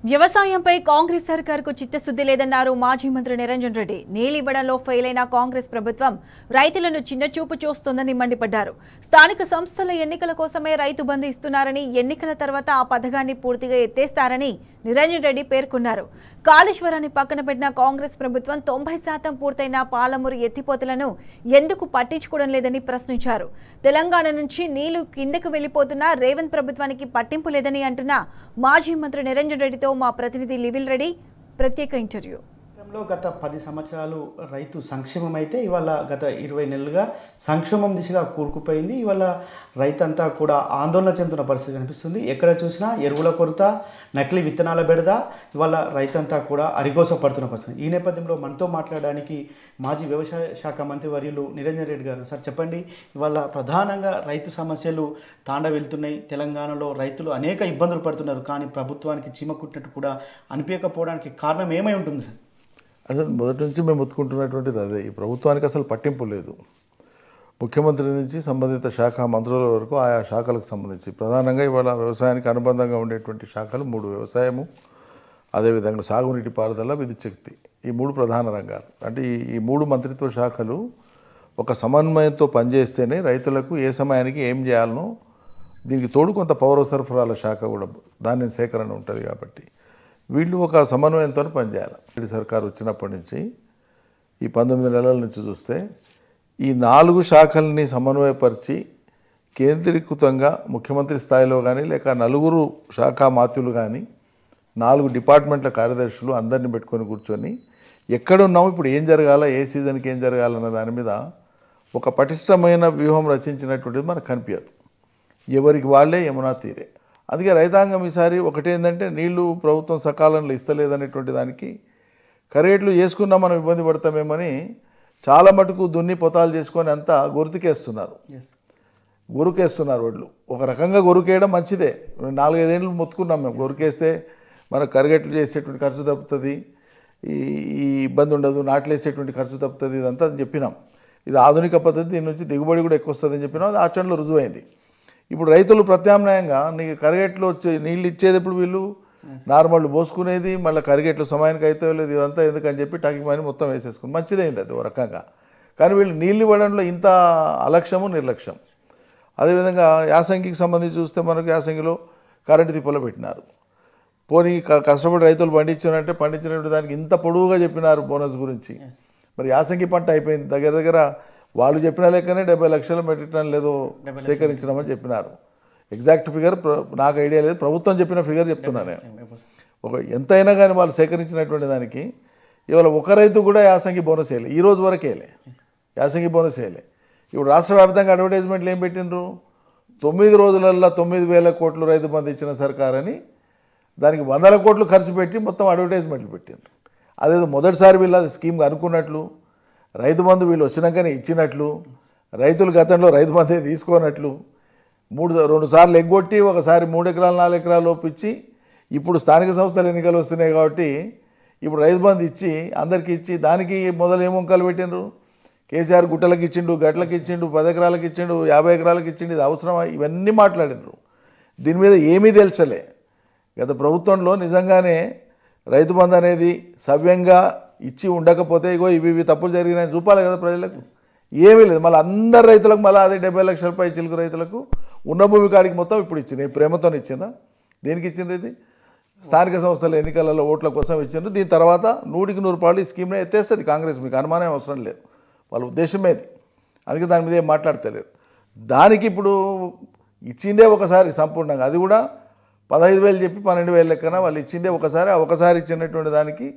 వ్యవసాయంపై కాంగ్రెస్ సర్కారుకు చిత్తశుద్ధి లేదన్నారు మాజీ మంత్రి నిరంజన్ రెడ్డి. నీలివ్వడంలో ఫెయిల్ అయిన కాంగ్రెస్ ప్రభుత్వం రైతులను చిన్నచూపు చూస్తోందని మండిపడ్డారు. స్థానిక సంస్థల ఎన్నికల కోసమే రైతు బంధు ఇస్తున్నారని, ఎన్నికల తర్వాత ఆ పథకాన్ని పూర్తిగా ఎత్తేస్తారని నిరంజన్ రెడ్డి పేర్కొన్నారు. కాళేశ్వరాన్ని పక్కన పెట్టిన కాంగ్రెస్ ప్రభుత్వం 90% పూర్తయిన పాలమూరు ఎత్తిపోతలను ఎందుకు పట్టించుకోవడం లేదని ప్రశ్నించారు. తెలంగాణ నుంచి నీళ్లు కిందకు వెళ్లిపోతున్నా రేవంత్ ప్రభుత్వానికి పట్టింపు లేదని అంటున్న మాజీ మంత్రి నిరంజన్ రెడ్డితో మా ప్రతినిధి లివిల్ రెడ్డి ప్రత్యేక ఇంటర్వ్యూ. గత 10 సంవత్సరాలు రైతు సంక్షేమం అయితే ఇవాళ గత 20 నెలలుగా సంక్షేమం దిశగా కూరుకుపోయింది. ఇవాళ రైతంతా కూడా ఆందోళన చెందుతున్న పరిస్థితి కనిపిస్తుంది. ఎక్కడ చూసినా ఎరువుల కొరత, నకిలీ విత్తనాల బెడద, ఇవాళ రైతంతా కూడా అరిగోస పడుతున్న పరిస్థితి. ఈ నేపథ్యంలో మనతో మాట్లాడడానికి మాజీ వ్యవసాయ శాఖ మంత్రి వర్యులు నిరంజన్ రెడ్డి గారు. సార్ చెప్పండి, ఇవాళ ప్రధానంగా రైతు సమస్యలు వెళ్తున్నాయి. తెలంగాణలో రైతులు అనేక ఇబ్బందులు పడుతున్నారు. కానీ ప్రభుత్వానికి చీమ కుట్టినట్టు కూడా అనిపించకపోవడానికి కారణం ఏమై ఉంటుంది సార్? అసలు మొదటి నుంచి మేము ఒత్తుకుంటున్నటువంటిది అదే. ఈ ప్రభుత్వానికి అసలు పట్టింపు లేదు. ముఖ్యమంత్రి నుంచి సంబంధిత శాఖ మంత్రుల వరకు ఆయా శాఖలకు సంబంధించి ప్రధానంగా ఇవాళ వ్యవసాయానికి అనుబంధంగా ఉండేటువంటి శాఖలు 3: వ్యవసాయము, అదేవిధంగా సాగునీటి పారుదల, విద్యుత్ శక్తి. ఈ 3 ప్రధాన రంగాలు. అంటే ఈ 3 మంత్రిత్వ శాఖలు ఒక సమన్వయంతో పనిచేస్తేనే రైతులకు ఏ సమయానికి ఏం చేయాలనో, దీనికి తోడు కొంత పౌర సరఫరాల శాఖ కూడా ధాన్యం సేకరణ ఉంటుంది కాబట్టి వీళ్ళు ఒక సమన్వయంతో పనిచేయాలి. సర్కారు వచ్చినప్పటి నుంచి ఈ 19 నెలల నుంచి చూస్తే ఈ 4 శాఖల్ని సమన్వయపరిచి కేంద్రీకృతంగా ముఖ్యమంత్రి స్థాయిలో కానీ లేక 4 శాఖా మాత్యులు కానీ 4 డిపార్ట్మెంట్ల కార్యదర్శులు అందరినీ పెట్టుకొని కూర్చొని ఎక్కడున్నాము, ఇప్పుడు ఏం జరగాల, ఏ సీజన్కి ఏం జరగాలన్న దాని మీద ఒక పటిష్టమైన వ్యూహం రచించినటువంటిది మనకు కనిపించదు. ఎవరికి వాళ్ళే యమునా తీరే. అందుకే రైతాంగం ఈసారి ఒకటేంటంటే నీళ్లు ప్రభుత్వం సకాలంలో ఇస్తలేదనేటువంటి దానికి కరేట్లు చేసుకున్నా మనం ఇబ్బంది పడతామేమని చాలా మటుకు దున్ని పొతాలు చేసుకొని అంతా గొరుతుకేస్తున్నారు. ఒడ్లు ఒక రకంగా గొరుకేయడం మంచిదే. 4-5 ఏళ్ళు మొత్తుకున్నాం మేము. గొరుకేస్తే మనకు కరిగట్లు చేసేటువంటి ఖర్చు తప్పుతుంది, ఈ ఇబ్బంది ఉండదు, నాట్లేసేటువంటి ఖర్చు తప్పుతుంది, ఇదంతా చెప్పినాం. ఇది ఆధునిక పద్ధతి, దీని నుంచి దిగుబడి కూడా ఎక్కువ వస్తుందని చెప్పినాం. అది ఆచరణలో రుజువైంది. ఇప్పుడు రైతులు ప్రత్యామ్నాయంగా నీకు కరిగేట్లు వచ్చి నీళ్ళు ఇచ్చేది ఇప్పుడు వీళ్ళు నార్మల్ పోసుకునేది, మళ్ళీ కరిగేట్లు సమయానికి అయితే లేదు, ఇదంతా ఎందుకని చెప్పి టాకిమాని మొత్తం వేసేసుకుని మంచిదైంది అది ఓ రకంగా. కానీ వీళ్ళు నీళ్ళు ఇవ్వడంలో ఇంత అలక్ష్యము, నిర్లక్ష్యం. అదేవిధంగా యాసంగికి సంబంధించి చూస్తే మనకు యాసంగిలో కరెంటు తిప్పలు పెట్టినారు. పోనీ కష్టపడి రైతులు పండించినట్టు దానికి ఇంత పొడవుగా చెప్పినారు బోనస్ గురించి. మరి యాసంగి పంట అయిపోయింది. దగ్గర వాళ్ళు చెప్పిన లెక్కనే 70 లక్షల మెట్రిక్ టన్నులు ఏదో సేకరించినామని చెప్పినారు. ఎగ్జాక్ట్ ఫిగర్ నాకు ఐడియా లేదు, ప్రభుత్వం చెప్పిన ఫిగర్ చెప్తున్నాను నేను. ఎంతైనా కానీ వాళ్ళు సేకరించినటువంటి దానికి ఇవాళ ఒక రైతు కూడా యాసంగి బోనస్ వేయలే. ఈ రోజు వరకు వేయలే, యాసంగి బోనస్ వేయలే. ఇప్పుడు రాష్ట్ర వ్యాప్తంగా అడ్వర్టైజ్మెంట్లు ఏం పెట్టిండ్రు? 9 రోజులల్లో 9,000 కోట్లు రైతు బంధు ఇచ్చిన సర్కారని దానికి 100 కోట్లు ఖర్చు పెట్టి మొత్తం అడ్వర్టైజ్మెంట్లు పెట్టిండ్రు. అదేదో మొదటిసారి వీళ్ళు అది స్కీమ్ అనుకున్నట్లు, రైతు బంధు వీళ్ళు వచ్చినాకనే ఇచ్చినట్లు, రైతులు గతంలో రైతు బంధు తీసుకోనట్లు, 2 సార్లు ఎగ్గొట్టి ఒకసారి 3 ఎకరాలు 4 ఎకరాలు ఒప్పించి ఇప్పుడు స్థానిక సంస్థల ఎన్నికలు వస్తున్నాయి కాబట్టి ఇప్పుడు రైతు బంధు ఇచ్చి అందరికీ ఇచ్చి దానికి మొదలు ఏం వంకలు పెట్టిండ్రు? కేసీఆర్ గుట్టలకు ఇచ్చిండు, గట్లకు ఇచ్చిండు, 10 ఎకరాలకు ఇచ్చిండు, 50 ఎకరాలకు ఇచ్చిండు, ఇది అవసరమా? ఇవన్నీ మాట్లాడినరు. దీని మీద ఏమీ తెలుసలే. గత ప్రభుత్వంలో నిజంగానే రైతు బంధు అనేది సవ్యంగా ఇచ్చి ఉండకపోతే ఇగో ఇవి తప్పులు జరిగినాయని చూపాలి కదా ప్రజలకు. ఏమీ లేదు. మళ్ళీ అందరు రైతులకు మళ్ళీ అదే 70 లక్షల పై చిలుకు రైతులకు ఉన్న భూమి కాడికి మొత్తం ఇప్పుడు ఇచ్చింది. ప్రేమతో ఇచ్చిందా? దేనికి ఇచ్చిండ్రు? ఇది స్థానిక సంస్థల ఎన్నికలలో ఓట్ల కోసం ఇచ్చిండ్రు. దీని తర్వాత 100% ఈ స్కీమ్ని ఎత్తేస్తుంది కాంగ్రెస్. మీకు అనుమానం అవసరం లేదు, వాళ్ళ ఉద్దేశమేది. అందుకే దాని మీద ఏం మాట్లాడతలేరు. దానికి ఇప్పుడు ఇచ్చిందే ఒకసారి సంపూర్ణంగా, అది కూడా 15,000 చెప్పి 12,000 లెక్కన వాళ్ళు ఇచ్చిందే ఒకసారి ఇచ్చినటువంటి దానికి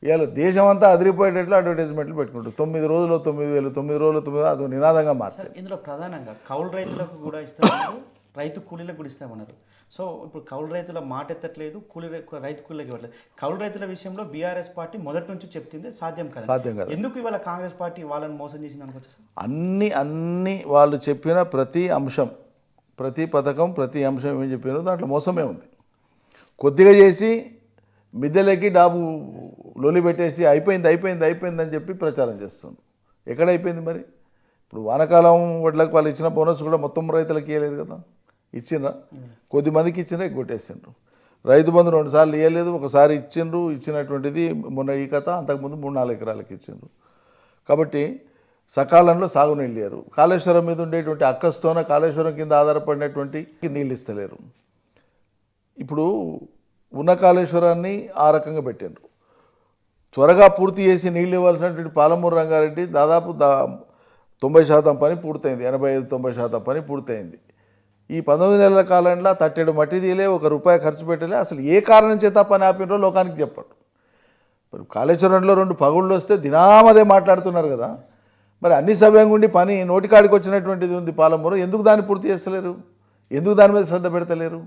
ఇవాళ దేశమంతా అదిరిపోయేటట్లు అడ్వర్టైజ్మెంట్లు పెట్టుకుంటారు. 9 రోజులు 9,000, 9 రోజులు 9,000 అది నినాదంగా మార్చారు. ఇందులో ప్రధానంగా కౌలు రైతులకు కూడా ఇస్తామన్నారు, రైతు కూలీలకు కూడా ఇస్తామన్నారు. సో ఇప్పుడు కౌలు రైతుల మాట ఎత్తట్లేదు, రైతు కూలీలకు ఇవ్వట్లేదు. కౌలు రైతుల విషయంలో బీఆర్ఎస్ పార్టీ మొదటి నుంచి చెప్తుంది సాధ్యం కాదు. ఎందుకు ఇవాళ కాంగ్రెస్ పార్టీ వాళ్ళని మోసం చేసింది అనుకోవచ్చు? అన్ని వాళ్ళు చెప్పిన ప్రతి అంశం, ప్రతి పథకం, ప్రతి అంశం ఏం చెప్పారో దాంట్లో మోసమే ఉంది. కొద్దిగా చేసి మిద్దెలకి డాబు లొలి పెట్టేసి అయిపోయిందని చెప్పి ప్రచారం చేస్తుంది. ఎక్కడ అయిపోయింది మరి? ఇప్పుడు వానాకాలం వడ్లకు వాళ్ళు ఇచ్చిన బోనస్ కూడా మొత్తం రైతులకు ఇవ్వలేదు కదా. ఇచ్చిండ్రా? కొద్దిమందికి ఇచ్చిండ్రా, కొట్టేసిండ్రు. రైతు బంధు 2 సార్లు ఇవ్వలేదు, ఒకసారి ఇచ్చిండ్రు. ఇచ్చినటువంటిది మొన్న ఈ కథ, అంతకుముందు 3-4 ఎకరాలకు ఇచ్చిండ్రు. కాబట్టి సకాలంలో సాగునీళ్ళు లేరు. కాళేశ్వరం మీద ఉండేటువంటి అక్కస్తోన కాళేశ్వరం కింద ఆధారపడినటువంటి నీళ్ళు ఇస్తలేరు. ఇప్పుడు ఉన్న కాళేశ్వరాన్ని ఆ రకంగా పెట్టిండ్రు. త్వరగా పూర్తి చేసి నీళ్ళు ఇవ్వాల్సినటువంటి పాలమూరు రంగారెడ్డి దాదాపు 90% పని పూర్తయింది, 85-90% పని పూర్తయింది. ఈ 19 నెలల కాలంలో తట్టెడు మట్టి తీయలే, ₹1 ఖర్చు పెట్టలే. అసలు ఏ కారణం చేత పని ఆపినరో లోకానికి చెప్పండి. మరి కాళేశ్వరంలో 2 పగుళ్ళు వస్తే దినామదే మాట్లాడుతున్నారు కదా. మరి అన్ని సవ్యంగా ఉండి పని నోటికాడికి వచ్చినటువంటిది ఉంది పాలమూరు, ఎందుకు దాన్ని పూర్తి చేస్తలేరు? ఎందుకు దాని మీద శ్రద్ధ పెడతలేరు?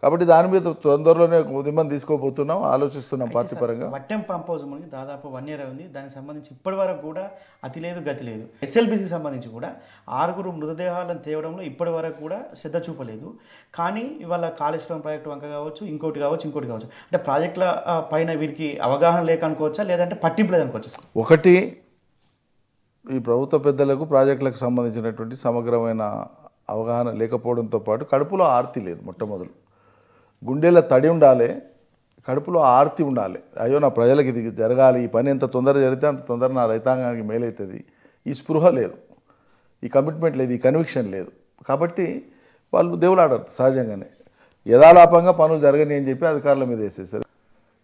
కాబట్టి దాని మీద తొందరలోనే ఉద్యమం తీసుకోబోతున్నాం, ఆలోచిస్తున్నాం పార్టీ పరంగా. వట్టెం పంప్ హౌస్ మనకి దాదాపు 1 year ఉంది. దానికి సంబంధించి ఇప్పటి వరకు కూడా అతి లేదు గతి లేదు. ఎస్ఎల్బిసికి సంబంధించి కూడా 6 మృతదేహాలను తేవడంలో ఇప్పటి వరకు కూడా శ్రద్ధ చూపలేదు. కానీ ఇవాళ కాళేశ్వరం ప్రాజెక్టు వంక కావచ్చు, ఇంకోటి కావచ్చు, అంటే ప్రాజెక్టుల పైన వీరికి అవగాహన లేక అనుకోవచ్చా, లేదంటే పట్టింపు లేదనుకోవచ్చా? ఒకటి, ఈ ప్రభుత్వ పెద్దలకు ప్రాజెక్టులకు సంబంధించినటువంటి సమగ్రమైన అవగాహన లేకపోవడంతో పాటు కడుపులో ఆర్తి లేదు. మొట్టమొదలు గుండెల తడి ఉండాలి, కడుపులో ఆర్తి ఉండాలి. అయ్యో నా ప్రజలకు ఇది జరగాలి, ఈ పని ఎంత తొందరగా జరిగితే అంత తొందర నా రైతాంగానికి మేలవుతుంది. ఈ స్పృహ లేదు, ఈ కమిట్మెంట్ లేదు, ఈ కన్విక్షన్ లేదు. కాబట్టి వాళ్ళు దేవులాడరు సహజంగానే. యథాలాపంగా పనులు జరగని అని చెప్పి అధికారుల మీద వేసేస్తారు.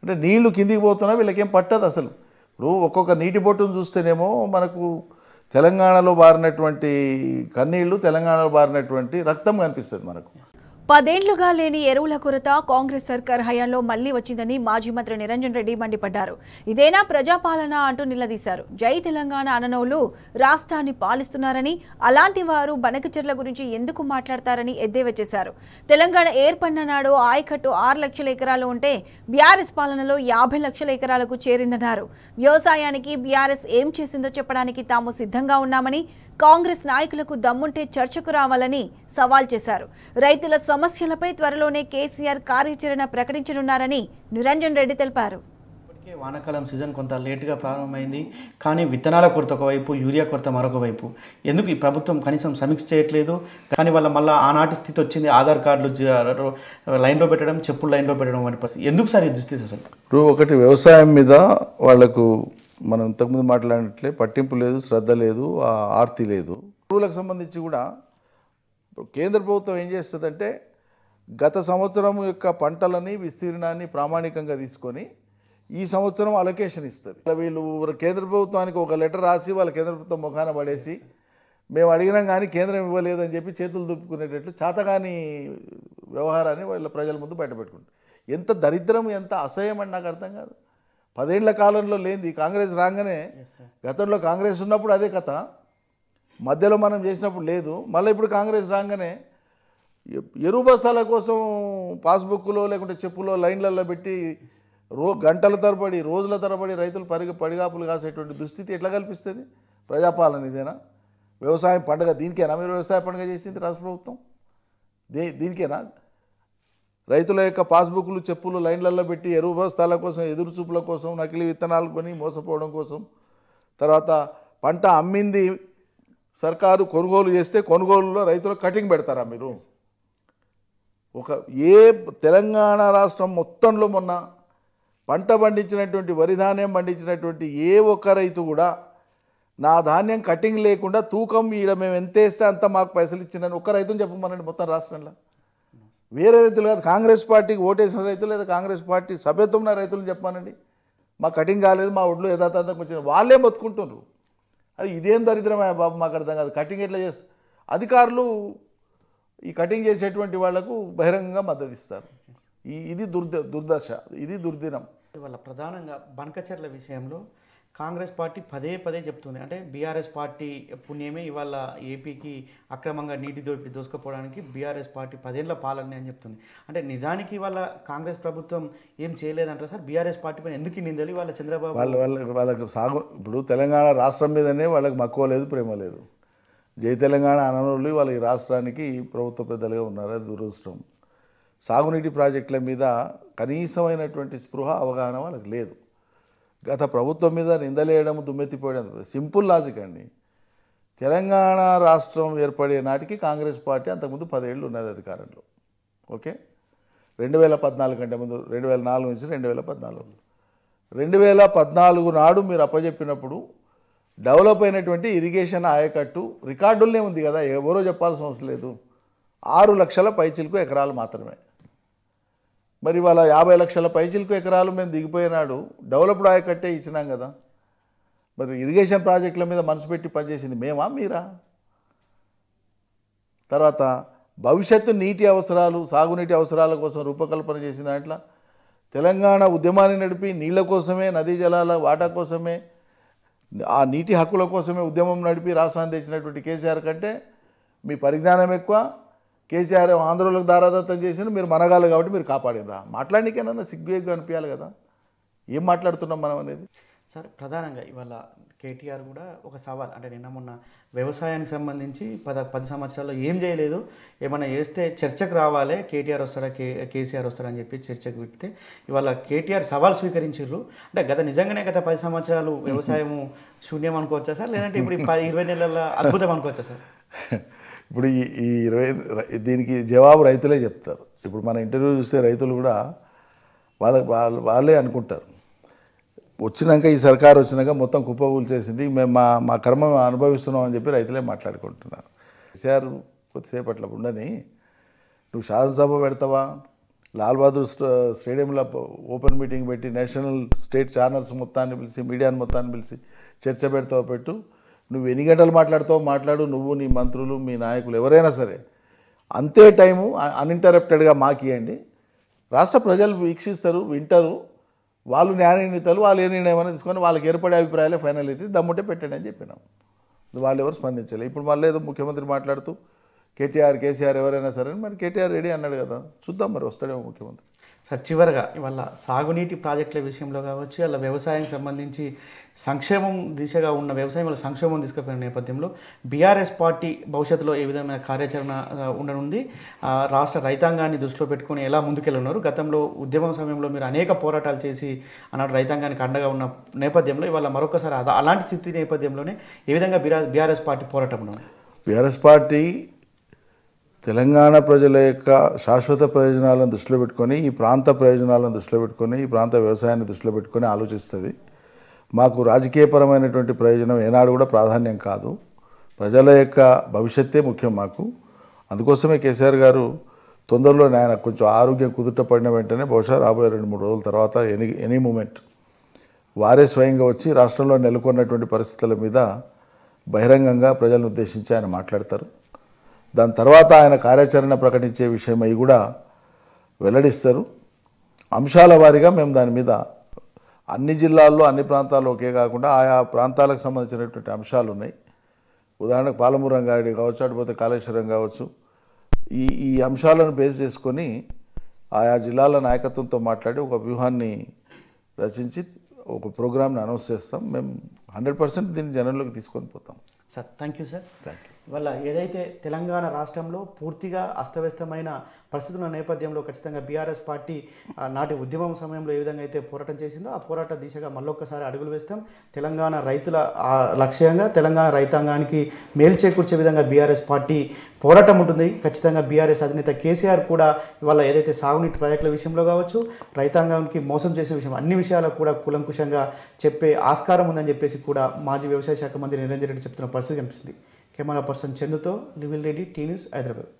అంటే నీళ్లు కిందికి పోతున్నా వీళ్ళకేం పట్టదు అసలు. ఇప్పుడు ఒక్కొక్క నీటి బొట్టును చూస్తేనేమో మనకు తెలంగాణలో బారినటువంటి కన్నీళ్లు, తెలంగాణలో బారినటువంటి రక్తం కనిపిస్తుంది మనకు. 10 ఏళ్లుగా లేని ఎరువుల కొరత కాంగ్రెస్ సర్కార్ హయాంలో మళ్లీ వచ్చిందని మాజీ మంత్రి నిరంజన్ రెడ్డి మండిపడ్డారు. ఇదేనా ప్రజాపాలన అంటూ నిలదీశారు. జై తెలంగాణ అననోలు రాష్ట్రాన్ని పాలిస్తున్నారని, అలాంటి వారు బనకచెర్ల గురించి ఎందుకు మాట్లాడతారని ఎద్దేవా చేశారు. తెలంగాణ ఏర్పడిన నాడు ఆయకట్టు 6 లక్షల ఎకరాలు ఉంటే బీఆర్ఎస్ పాలనలో 50 లక్షల ఎకరాలకు చేరిందన్నారు. వ్యవసాయానికి బీఆర్ఎస్ ఏం చేసిందో చెప్పడానికి తాము సిద్ధంగా ఉన్నామని, కాంగ్రెస్ నాయకులకు దమ్ముంటే చర్చకు రావాలని సవాల్ చేశారు. రైతుల సమస్యలపై త్వరలోనే కేసీఆర్ కార్యాచరణ ప్రకటించనున్నారని నిరంజన్ రెడ్డి తెలిపారు. ఇప్పటికే వానాకాలం సీజన్ కొంత లేటుగా ప్రారంభమైంది. కానీ విత్తనాల కొరత ఒకవైపు, యూరియా కొరత మరొక వైపు. ఎందుకు ఈ ప్రభుత్వం కనీసం సమీక్ష చేయట్లేదు? కానీ మళ్ళీ ఆనాటి స్థితి వచ్చింది. ఆధార్ కార్డులు లైన్లో పెట్టడం, చెప్పులు లైన్లో పెట్టడం వంటి పరిస్థితి. ఎందుకు సార్ ఈ దుస్థితి అసలు? ఇప్పుడు ఒకటి, వ్యవసాయం మీద వాళ్లకు మనం ఇంతకుముందు మాట్లాడినట్లే పట్టింపు లేదు, శ్రద్ధ లేదు, ఆర్తి లేదు. ఎరువులకు సంబంధించి కూడా కేంద్ర ప్రభుత్వం ఏం చేస్తుందంటే గత సంవత్సరం యొక్క పంటలని విస్తీర్ణాన్ని ప్రామాణికంగా తీసుకొని ఈ సంవత్సరం అలొకేషన్ ఇస్తుంది. వీళ్ళు కేంద్ర ప్రభుత్వానికి ఒక లెటర్ రాసి వాళ్ళ కేంద్ర ప్రభుత్వం ముఖాన పడేసి మేము అడిగినాం కానీ కేంద్రం ఇవ్వలేదని చెప్పి చేతులు దుప్పుకునేటట్లు చాతగాని వ్యవహారాన్ని వాళ్ళ ప్రజల ముందు బయటపెట్టుకుంటారు. ఎంత దరిద్రం, ఎంత అసహ్యం అని నాకు అర్థం కాదు. 10 ఏళ్ల కాలంలో లేనిది కాంగ్రెస్ రాగానే, గతంలో కాంగ్రెస్ ఉన్నప్పుడు అదే కథ, మధ్యలో మనం చేసినప్పుడు లేదు. మళ్ళీ ఇప్పుడు కాంగ్రెస్ రాగానే ఎరువు బస్తాల కోసం పాస్బుక్లో లేకుంటే చెప్పులో లైన్లలో పెట్టి గంటల తరబడి, రోజుల తరబడి రైతులు పడిగాపులు కాసేటువంటి దుస్థితి ఎట్లా కల్పిస్తుంది? ప్రజాపాలన ఇదేనా? వ్యవసాయం పండుగ దీనికేనా మీరు వ్యవసాయ పండుగ చేసింది రాష్ట్ర ప్రభుత్వం? దీనికేనా? రైతుల యొక్క పాస్బుక్లు, చెప్పులు లైన్లలో పెట్టి ఎరువు బస్తాల కోసం, ఎదురు చూపుల కోసం, నకిలీ విత్తనాలు కొని మోసపోవడం కోసం, తర్వాత పంట అమ్మింది సర్కారు కొనుగోలు చేస్తే కొనుగోలులో రైతులకు కటింగ్ పెడతారా మీరు? తెలంగాణ రాష్ట్రం మొత్తంలో మొన్న పంట పండించినటువంటి, వరి ధాన్యం పండించినటువంటి ఏ ఒక్క రైతు కూడా నా ధాన్యం కటింగ్ లేకుండా తూకం ఈడ మేము ఎంత వేస్తే అంత మాకు పైసలు ఇచ్చిందని ఒక్క రైతుని చెప్పమనండి మొత్తం రాష్ట్రంలో. వేరే రైతులు కాదు, కాంగ్రెస్ పార్టీకి ఓటేసిన రైతులు లేదా కాంగ్రెస్ పార్టీ సభ్యత్వం ఉన్న రైతులను చెప్పానండి. మా కటింగ్ కాలేదు, మా ఒడ్లు యథాతథంగా వచ్చిన వాళ్ళే బతుకుంటున్నారు. అది ఇదేం దరిద్రమే బాబు, మాకు అర్థం కాదు. కటింగ్ ఎట్లా చేస్తారు అధికారులు? ఈ కటింగ్ చేసేటువంటి వాళ్లకు బహిరంగంగా మద్దతు ఇస్తారు. ఇది దుర్దశ, ఇది దుర్దినం. వాళ్ళ ప్రధానంగా బనకచెర్ల విషయంలో కాంగ్రెస్ పార్టీ పదే చెప్తుంది. అంటే బీఆర్ఎస్ పార్టీ పుణ్యమే ఇవాళ ఏపీకి అక్రమంగా నీటి దోసుకుపోవడానికి బీఆర్ఎస్ పార్టీ 10 ఏళ్ల పాలన అని చెప్తుంది. అంటే నిజానికి వాళ్ళ కాంగ్రెస్ ప్రభుత్వం ఏం చేయలేదంటారు సార్? బీఆర్ఎస్ పార్టీ పైన ఎందుకు నిందలు? వాళ్ళ చంద్రబాబు వాళ్ళకి ఇప్పుడు తెలంగాణ రాష్ట్రం మీదనే వాళ్ళకి మక్కువ లేదు, ప్రేమ లేదు. జై తెలంగాణ అననులు వాళ్ళ ఈ రాష్ట్రానికి ప్రభుత్వ పెద్దలుగా ఉన్నారు, అది దురదృష్టం. సాగునీటి ప్రాజెక్టుల మీద కనీసమైనటువంటి స్పృహ, అవగాహన వాళ్ళకి లేదు. గత ప్రభుత్వం మీద నిందలేయడం, దుమ్మెత్తిపోయడం సింపుల్ లాజిక్ అండి. తెలంగాణ రాష్ట్రం ఏర్పడే నాటికి కాంగ్రెస్ పార్టీ అంతకుముందు 10 ఏళ్ళు ఉన్నది అధికారంలో. ఓకే, 2014 కంటే ముందు 2004 నుంచి 2014 2014 నాడు మీరు అప్పచెప్పినప్పుడు డెవలప్ అయినటువంటి ఇరిగేషన్ ఆయకట్టు రికార్డులనే ఉంది కదా, ఎవరో చెప్పాల్సిన అవసరం లేదు. 6 లక్షల పైచిలకు ఎకరాలు మాత్రమే. మరి వాళ్ళ 50 లక్షల పైచిలకు ఎకరాలు మేము దిగిపోయినాడు డెవలప్డ్ ఆయకట్టే ఇచ్చినాం కదా. మరి ఇరిగేషన్ ప్రాజెక్టుల మీద మనసు పెట్టి పనిచేసింది మేమా మీరా? తర్వాత భవిష్యత్తు నీటి అవసరాలు, సాగునీటి అవసరాల కోసం రూపకల్పన చేసిన దాంట్లో తెలంగాణ ఉద్యమాన్ని నడిపి నీళ్ళ కోసమే, నదీ జలాల వాటా కోసమే, ఆ నీటి హక్కుల కోసమే ఉద్యమం నడిపి రాష్ట్రాన్ని తెచ్చినటువంటి కేసీఆర్ కంటే మీ పరిజ్ఞానం ఎక్కువ. కేసీఆర్ ఆంధ్రులకు దారాదత్తం చేసిన మీరు మనగాలి కాబట్టి మీరు కాపాడినరా? మాట్లాడనికేనన్నా సిగ్గు అనిపించాలి కదా. ఏం మాట్లాడుతున్నాం మనం అనేది. సార్, ప్రధానంగా ఇవాళ కేటీఆర్ కూడా ఒక సవాల్, అంటే నిన్న మొన్న వ్యవసాయానికి సంబంధించి 10 సంవత్సరాల్లో ఏం చేయలేదు, ఏమైనా చేస్తే చర్చకు రావాలి, కేటీఆర్ వస్తాడా కేసీఆర్ వస్తాడని చెప్పి చర్చకు పెడితే ఇవాళ కేటీఆర్ సవాల్ స్వీకరించారు. అంటే నిజంగానే గత 10 సంవత్సరాలు వ్యవసాయం శూన్యం అనుకోవచ్చా సార్, లేదంటే ఇప్పుడు 20 నెలల అద్భుతం అనుకోవచ్చా సార్? ఇప్పుడు ఈ 20 దీనికి జవాబు రైతులే చెప్తారు. ఇప్పుడు మన ఇంటర్వ్యూ చూస్తే రైతులు కూడా వాళ్ళే అనుకుంటారు. వచ్చినాక ఈ సర్కారు వచ్చినాక మొత్తం కుప్పగూలు చేసింది, మేము మా కర్మ అనుభవిస్తున్నాం అని చెప్పి రైతులే మాట్లాడుకుంటున్నారు. కేసీఆర్ కొద్దిసేపట్ల ఉండని నువ్వు శాసనసభ పెడతావా, లాల్ బహదూర్ స్టేడియంలో ఓపెన్ మీటింగ్ పెట్టి నేషనల్ స్టేట్ ఛానల్స్ మొత్తాన్ని పిలిచి, మీడియాని మొత్తాన్ని పిలిచి చర్చ పెడతావో పెట్టు, నువ్వు ఎన్ని గంటలు మాట్లాడతావో మాట్లాడు, నువ్వు నీ మంత్రులు మీ నాయకులు ఎవరైనా సరే అంతే టైము అన్ఇంటరప్టెడ్గా మాకియండి. రాష్ట్ర ప్రజలు వీక్షిస్తారు, వింటారు, వాళ్ళు న్యాయ నిర్ణీతలు, వాళ్ళు ఏ నిర్ణయం అనేది తీసుకొని వాళ్ళకి ఏర్పడే అభిప్రాయాలే ఫైనల్ అయితే దమ్ముంటే పెట్టండి అని చెప్పినాం. వాళ్ళు ఎవరు స్పందించలేదు. ఇప్పుడు మళ్ళీ ఏదో ముఖ్యమంత్రి మాట్లాడుతూ కేసీఆర్ ఎవరైనా సరే మరి కేటీఆర్ రెడీ అన్నాడు కదా, చూద్దాం మరి వస్తాడేమో ముఖ్యమంత్రి. సార్, చివరిగా ఇవాళ సాగునీటి ప్రాజెక్టుల విషయంలో కావచ్చు, అలా వ్యవసాయం సంబంధించి సంక్షేమం దిశగా ఉన్న వ్యవసాయం వల్ల సంక్షేమం తీసుకుపోయిన నేపథ్యంలో బీఆర్ఎస్ పార్టీ భవిష్యత్తులో ఏ విధమైన కార్యాచరణ ఉండనుంది, రాష్ట్ర రైతాంగాన్ని దృష్టిలో పెట్టుకొని ఎలా ముందుకెళ్ళున్నారు? గతంలో ఉద్యమం సమయంలో మీరు అనేక పోరాటాలు చేసి అన్నాడు రైతాంగానికి అండగా ఉన్న నేపథ్యంలో ఇవాళ మరొకసారి అలాంటి స్థితి నేపథ్యంలోనే ఏ విధంగా బీఆర్ఎస్ పార్టీ పోరాటం ఉన్నది? బీఆర్ఎస్ పార్టీ తెలంగాణ ప్రజల యొక్క శాశ్వత ప్రయోజనాలను దృష్టిలో పెట్టుకొని, ఈ ప్రాంత ప్రయోజనాలను దృష్టిలో పెట్టుకొని, ఈ ప్రాంత వ్యవసాయాన్ని దృష్టిలో పెట్టుకొని ఆలోచిస్తుంది. మాకు రాజకీయపరమైనటువంటి ప్రయోజనం ఏనాడు కూడా ప్రాధాన్యం కాదు, ప్రజల యొక్క భవిష్యత్తే ముఖ్యం మాకు. అందుకోసమే కేసీఆర్ గారు తొందరలోనే ఆయన కొంచెం ఆరోగ్యం కుదుట పడిన వెంటనే బహుశా రాబోయే 2-3 రోజుల తర్వాత ఎనీ మూమెంట్ వారే స్వయంగా వచ్చి రాష్ట్రంలో నెలకొన్నటువంటి పరిస్థితుల మీద బహిరంగంగా ప్రజలను ఉద్దేశించి ఆయన మాట్లాడతారు. దాని తర్వాత ఆయన కార్యాచరణ ప్రకటించే విషయమై కూడా వెల్లడిస్తారు. అంశాల వారీగా మేము దాని మీద అన్ని జిల్లాల్లో అన్ని ప్రాంతాల్లో ఒకే కాకుండా ఆయా ప్రాంతాలకు సంబంధించినటువంటి అంశాలు ఉన్నాయి. ఉదాహరణకు పాలమూరు రంగారెడ్డి కావచ్చు, అటుపోతే కాళేశ్వరం కావచ్చు, ఈ అంశాలను బేస్ చేసుకొని ఆయా జిల్లాల నాయకత్వంతో మాట్లాడి ఒక వ్యూహాన్ని రచించి ఒక ప్రోగ్రామ్ని అనౌన్స్ చేస్తాం. మేము 100% దీన్ని జనంలోకి తీసుకొని పోతాం. Sir, thank you sir. Thank you. ఇవాళ ఏదైతే తెలంగాణ రాష్ట్రంలో పూర్తిగా అస్తవ్యస్తమైన పరిస్థితుల నేపథ్యంలో ఖచ్చితంగా బీఆర్ఎస్ పార్టీ నాటి ఉద్యమం సమయంలో ఏ విధంగా అయితే పోరాటం చేసిందో ఆ పోరాట దిశగా మళ్ళొక్కసారి అడుగులు వేస్తాం. తెలంగాణ రైతుల లక్ష్యంగా తెలంగాణ రైతాంగానికి మేలు చేకూర్చే విధంగా బీఆర్ఎస్ పార్టీ పోరాటం ఉంటుంది. ఖచ్చితంగా బీఆర్ఎస్ అధినేత కేసీఆర్ కూడా ఇవాళ ఏదైతే సాగునీటి ప్రాజెక్టుల విషయంలో కావచ్చు, రైతాంగానికి మోసం చేసే విషయం అన్ని విషయాలకు కూడా కూలంకుషంగా చెప్పే ఆస్కారం ఉందని చెప్పేసి కూడా మాజీ వ్యవసాయ శాఖ మంత్రి నిరంజన్ రెడ్డి చెప్తున్న పరిస్థితి కనిపిస్తుంది. కెమెరా పర్సన్ చందుతో లివిల్ రెడ్డి, టీ న్యూస్, హైదరాబాద్.